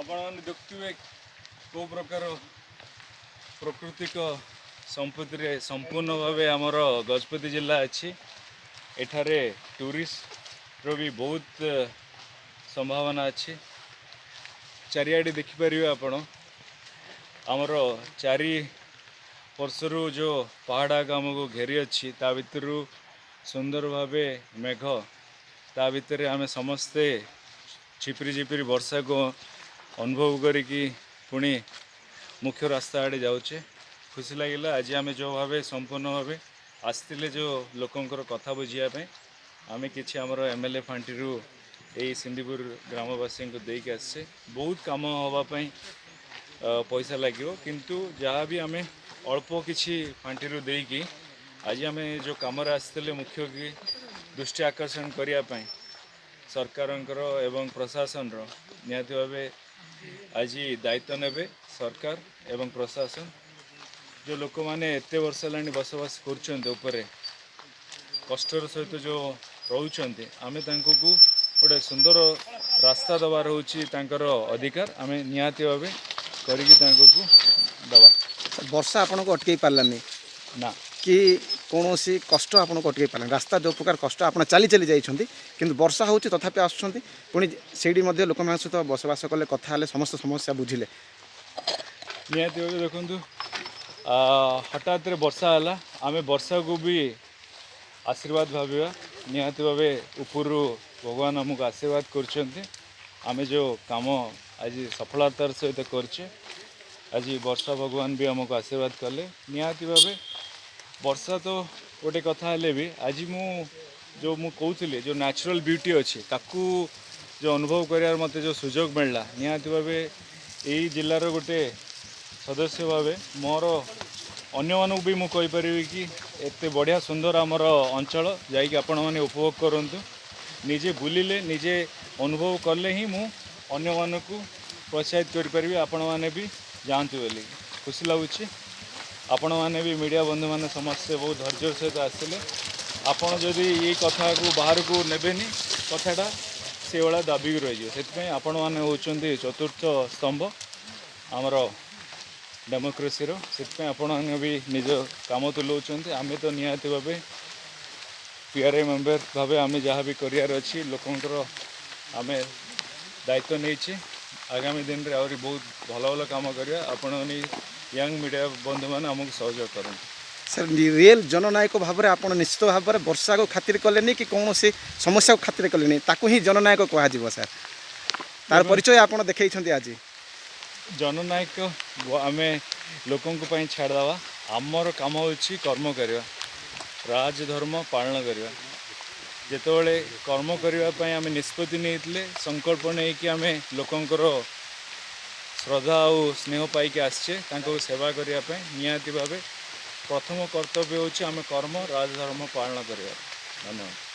आपने देखुए को प्रकार प्राकृतिक संपत्ति संपूर्ण भाव आमर गजपति जिला अच्छी एठारे टूरिस्ट रो भी बहुत संभावना अच्छी चारिआडे देखिपर आपण आमर चारि वर्षरु जो पहाड़ आमको घेरी अच्छी ता भितर सुंदर भाव मेघ ता भितर आम समस्ते झिपिरी झिपिरी वर्षा को अनुभव करिकी पुणी मुख्य रास्ता आड़े जाऊे खुशी लगे आज आम जो भाव संपूर्ण भाव आसते जो लोकंर कथा बुझापी आम कि एमएलए फांटी यही सिंदीपुर ग्रामवासी को देके आसे बहुत कम हाँपाई पैसा लगे किंतु जहाँ भी आम अल्प किसी फांटी देकी आज आम जो कम आसते मुख्य की दृष्टि आकर्षण करने सरकार एवं प्रशासन निहाती भाव आज दायित्व नेबे सरकार एवं प्रशासन जो लोक मैंने एत वर्ष है बसवास कर कष्टर सहित जो रोचे आम को गोटे सुंदर रास्ता दबार हूँ अधिकार आम निहाती भाव करके दबा वर्षा आपन को अटकई पार्लानी ना कि कौन सी कष्ट आपन को अटकई पार्लानी रास्ता जो प्रकार कष्ट आप चली चली जाइछंती किंतु वर्षा होची तथापि आसुछंती पुणी सेठी मध्ये लोक मान सहित बसवास कले कथा हेले समस्त समस्या बुझिले निहाती भाव देखु हठात वर्षा है आम वर्षा को भी आशीर्वाद भाविया निहाती भाव ऊपर भगवान आमको आशीर्वाद कर जो काम आज सफलतार सहित करछे आज वर्षा भगवान भी आमको आशीर्वाद कले निहाती भाव वर्षा तो गोटे कथा हेले भी आज जो कहूली जो नेचुरल ब्यूटी अच्छी ताकू जो अनुभव करार मत जो सुजोग मिलला निहाती भाव यही जिलार गोटे सदस्य भाव मोर अन्य मानक भी मुझे कि एत बढ़िया सुंदर आमर अंचल जाकि आपण मैंने उपभोग करूँ निजे बुलिले निजे अनुभव कले ही मु अन्य मानक प्रोत्साहित करें आपण मैंने भी जातु बोली खुशी लगुच आपण मैंने भी मीडिया बंधु मैंने समस्ते बहुत धैर्य सहित आसिले आपड़ जदि ये कथा को बाहर को नेबेनी कथाटा से भाया दाबी रही से आपण मैंने होती चतुर्थ स्तंभ आमर डेमोक्रेसी से आपण मैंने भी निज काम तुलाऊँ आम तो निहाती भाव पीआरआई मेंबर भाव आम जहाँ भी करार अच्छी लोकंर आम दायित्व नहीं आगामी दिन में आहरी बहुत भल भल कम करा आपण यंग मीडिया बंधु मैंने आमको सहयोग करें सर रियल जननायक भाव में आप निश्चित भाव में वर्षा को खातिर कले कि कौन सी समस्या को खातिर कले ताकू ही जननायक कह सर तार परिचय आप देखते आज जननायक आम लोकों छाड़दवा आमर कम हो कर्म करवा राजधर्म पालन करवा जितेबाला कर्म करने आम निष्पत्ति नहीं संकल्प नहीं कि आम लोकंर श्रद्धा और स्नेह पाई आसचे सेवा करने निहाती भाव प्रथम कर्तव्य होची आम कर्म राजधर्म पालन करवा धन्यवाद।